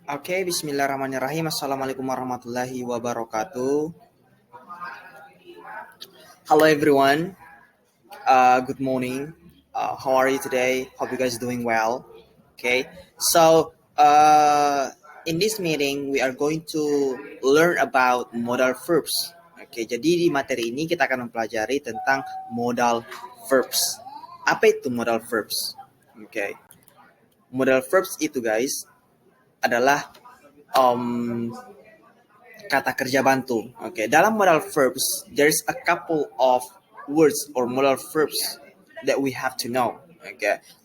Oke, bismillahirrahmanirrahim. Assalamualaikum warahmatullahi wabarakatuh. Hello everyone. Good morning. How are you today? Hope you guys doing well. Okay. So in this meeting we are going to learn about modal verbs. Oke, jadi di materi ini kita akan mempelajari tentang modal verbs. Apa itu modal verbs? Oke. Modal verbs itu guys adalah kata kerja bantu. Dalam modal verbs, there's a couple of words or modal verbs that we have to know.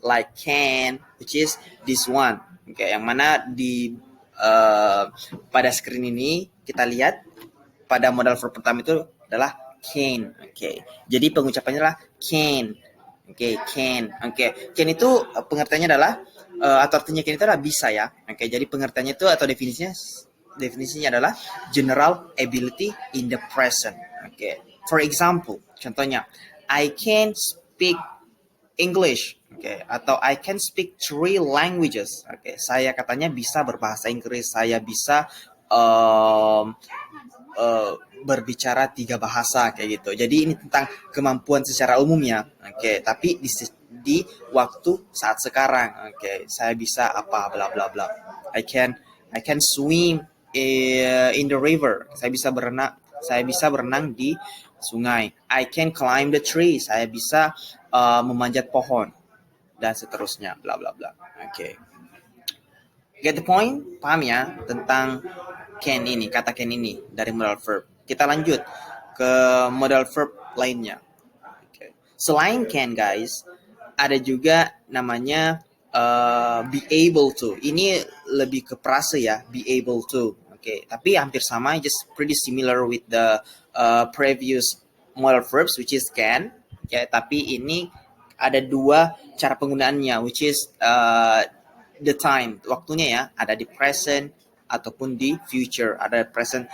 Like can, which is this one. Yang mana di pada screen ini kita lihat pada modal verb pertama itu adalah can. Jadi pengucapannya adalah can. Can. Can itu pengertiannya adalah atau artinya can itu adalah bisa ya. Jadi pengertiannya itu atau definisinya adalah general ability in the present. For example, contohnya, I can speak English. Atau I can speak 3 languages. Saya katanya bisa berbahasa Inggris. Saya bisa berbicara 3 bahasa kayak gitu. Jadi ini tentang kemampuan secara umumnya. Tapi di waktu saat sekarang. Saya bisa apa bla bla bla. I can swim in the river. Saya bisa berenang di sungai. I can climb the tree. Saya bisa memanjat pohon dan seterusnya bla bla bla. Get the point? Paham ya tentang can ini, kata can ini dari modal verb. Kita lanjut ke modal verb lainnya. Selain can guys, ada juga namanya be able to. Ini lebih ke frase ya, be able to. Tapi hampir sama, just pretty similar with the previous modal verbs which is can. Tapi ini ada 2 cara penggunaannya, which is the time, waktunya ya, ada di present ataupun di future. Ada present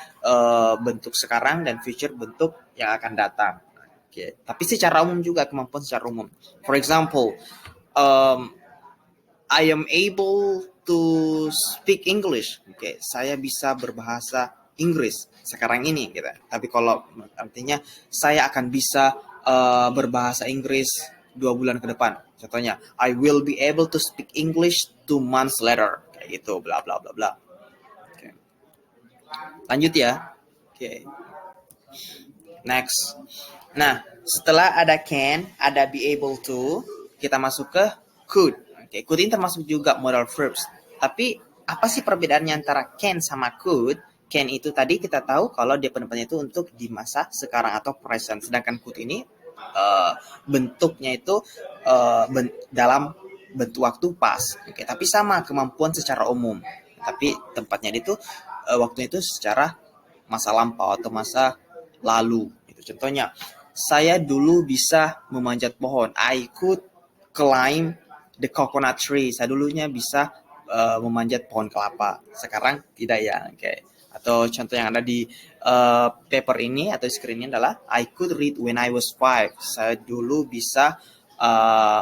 bentuk sekarang dan future bentuk yang akan datang. Tapi secara umum juga, kemampuan secara umum. For example, I am able to speak English. Saya bisa berbahasa Inggris sekarang ini gitu. Tapi kalau artinya saya akan bisa berbahasa Inggris 2 bulan ke depan. Contohnya, I will be able to speak English 2 months later. Kayak gitu, bla bla bla bla. Lanjut ya. Next. Nah, setelah ada can, ada be able to, kita masuk ke could. Could ini termasuk juga modal verbs. Tapi apa sih perbedaannya antara can sama could? Can itu tadi kita tahu kalau dia penempatnya itu untuk di masa sekarang atau present. Sedangkan could ini bentuknya itu dalam bentuk waktu pas. Tapi sama kemampuan secara umum. Tapi tempatnya itu waktunya itu secara masa lampau atau masa lalu. Contohnya, saya dulu bisa memanjat pohon. I could climb the coconut tree. Saya dulunya bisa memanjat pohon kelapa. Sekarang tidak ya. Atau contoh yang ada di paper ini atau screen ini adalah I could read when I was 5. Saya dulu bisa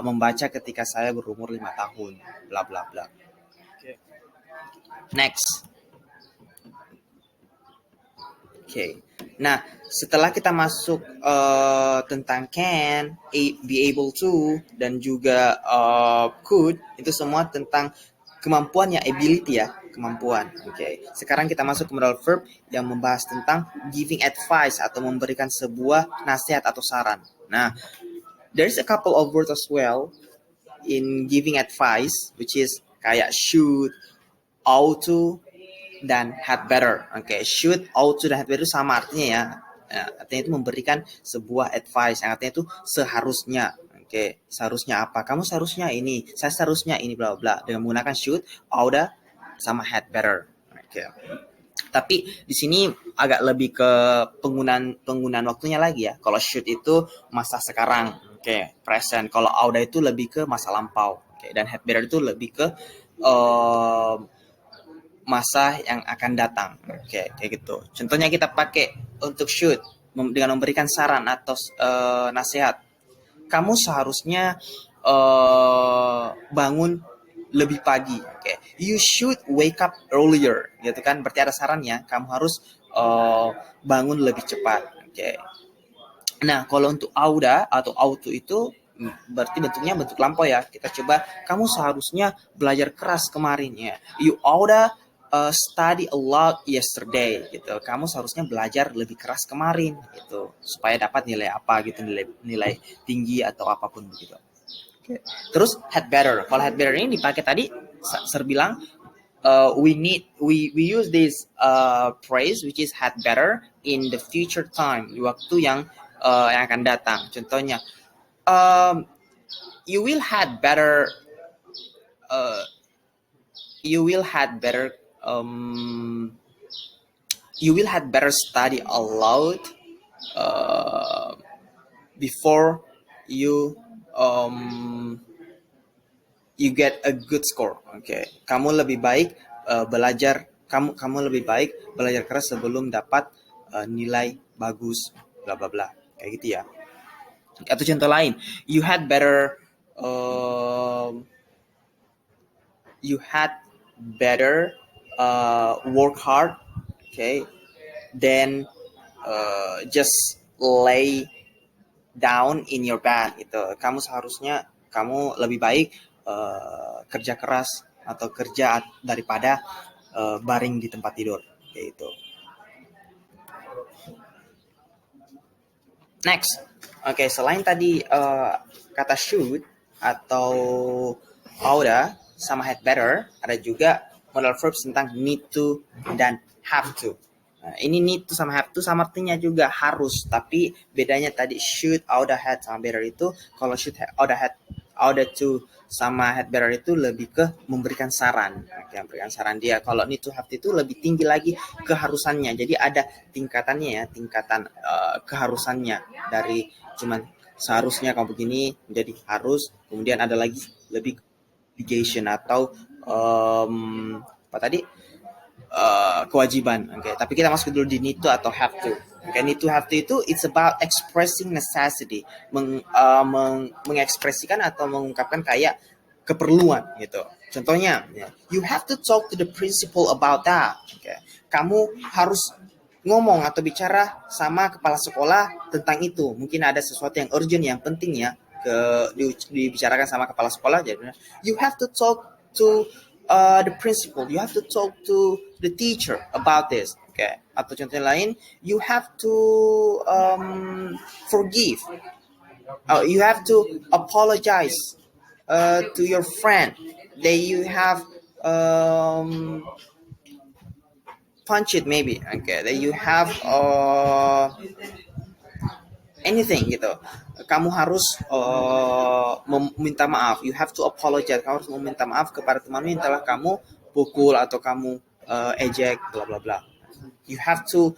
membaca ketika saya berumur 5 tahun. Bla bla bla. Next. Nah, setelah kita masuk tentang can, be able to, dan juga could, itu semua tentang kemampuan ya, ability ya, kemampuan. Sekarang kita masuk ke modal verb yang membahas tentang giving advice atau memberikan sebuah nasihat atau saran. Nah, there's a couple of words as well in giving advice, which is kayak should, ought to, dan had better. Should, ought to, dan had better sama artinya ya. Artinya itu memberikan sebuah advice yang artinya itu seharusnya. Seharusnya apa? Kamu seharusnya ini, saya seharusnya ini, bla bla. Dengan menggunakan should, ought, sama had better. Tapi di sini agak lebih ke penggunaan waktunya lagi ya. Kalau should itu masa sekarang, present. Kalau ought itu lebih ke masa lampau. Dan had better itu lebih ke masa yang akan datang. Kayak gitu. Contohnya kita pakai untuk should dengan memberikan saran atau nasihat. Kamu seharusnya bangun lebih pagi. Okay. You should wake up earlier, gitu kan? Berarti ada sarannya, kamu harus bangun lebih cepat. Okay. Nah, kalau untuk auda atau auto itu berarti bentuknya bentuk lampau ya. Kita coba, kamu seharusnya belajar keras kemarin ya. You oughta study a lot yesterday gitu. Kamu seharusnya belajar lebih keras kemarin gitu supaya dapat nilai apa gitu, nilai tinggi atau apapun begitu. Okay. Terus had better. Kalau had better ini dipakai tadi, Sir bilang we use this phrase which is had better in the future time, di waktu yang akan datang. Contohnya, you will had better you will had better study a lot before you you get a good score. Okay, kamu lebih baik belajar lebih baik belajar keras sebelum dapat nilai bagus, bla bla bla, kayak gitu ya. Atau contoh lain, you had better work hard, okay, then just lay down in your bed gitu. Kamu seharusnya kamu lebih baik kerja keras atau kerja daripada baring di tempat tidur kayak gitu. Next, okay, selain tadi kata should atau oughta sama had better, ada juga modal verbs tentang need to dan have to. Nah, ini need to sama have to sama artinya juga harus, tapi bedanya tadi should, oughta, had sama better itu, kalau should, oughta, had, oughta to sama had better itu lebih ke memberikan saran. Oke, memberikan saran dia. Kalau need to have to itu lebih tinggi lagi keharusannya. Jadi ada tingkatannya ya, tingkatan keharusannya dari cuman seharusnya kamu begini menjadi harus. Kemudian ada lagi lebih obligation atau apa tadi? Kewajiban. Okay. Tapi kita masuk dulu di need to atau have to. Okay. Need to have to itu it's about expressing necessity, mengekspresikan atau mengungkapkan kayak keperluan gitu. Contohnya, you have to talk to the principal about that. Okay. Kamu harus ngomong atau bicara sama kepala sekolah tentang itu. Mungkin ada sesuatu yang urgent, yang penting ya, dibicarakan sama kepala sekolah. Jadi, you have to talk to the principal, you have to talk to the teacher about this. Okay. Atau contoh lain, you have to forgive. You have to apologize to your friend that you have punched it maybe. Okay. That you have anything gitu. Kamu harus meminta maaf. You have to apologize. Kamu harus meminta maaf kepada temanmu yang telah kamu pukul atau kamu ejek, bla bla bla. You have to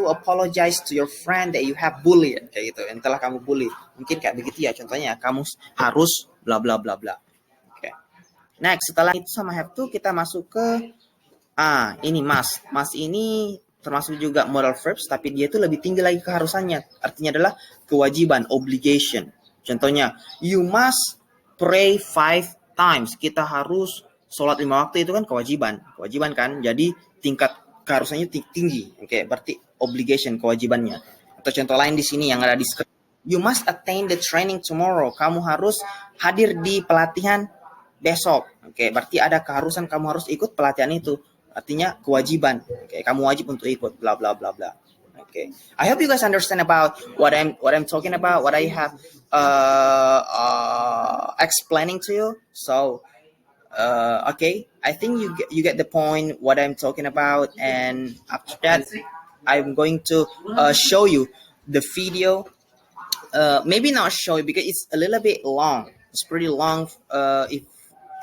apologize to your friend that you have bullied, kayak gitu. Yang telah kamu bully. Mungkin kayak begitu ya. Contohnya, kamu harus bla bla bla bla. Oke. Next, setelah itu sama have to kita masuk ke ini must. Must ini termasuk juga modal verbs, tapi dia itu lebih tinggi lagi keharusannya. Artinya adalah kewajiban, obligation. Contohnya, you must pray 5 times. Kita harus sholat 5 waktu, itu kan kewajiban. Kewajiban kan, jadi tingkat keharusannya tinggi. Oke, berarti obligation, kewajibannya. Atau contoh lain di sini yang ada di screen. You must attend the training tomorrow. Kamu harus hadir di pelatihan besok. Oke, berarti ada keharusan kamu harus ikut pelatihan itu. Artinya kewajiban. Oke, kamu wajib untuk ikut bla bla bla bla. Okay. I hope you guys understand about what I'm talking about, what I have explaining to you. So okay, I think you get the point what I'm talking about, and after that I'm going to show you the video. Maybe not show you because it's a little bit long. It's pretty long.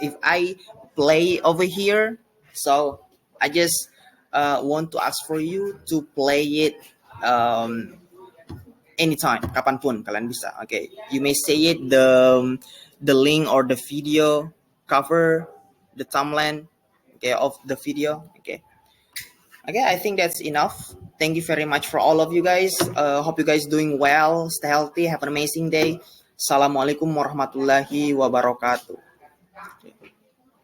If I play over here, so I just want to ask for you to play it anytime, kapanpun kalian bisa. Okay, you may say it the link or the video cover, the timeline, okay, of the video. Okay, I think that's enough. Thank you very much for all of you guys. Hope you guys doing well, stay healthy, have an amazing day. Assalamualaikum warahmatullahi wabarakatuh. Okay.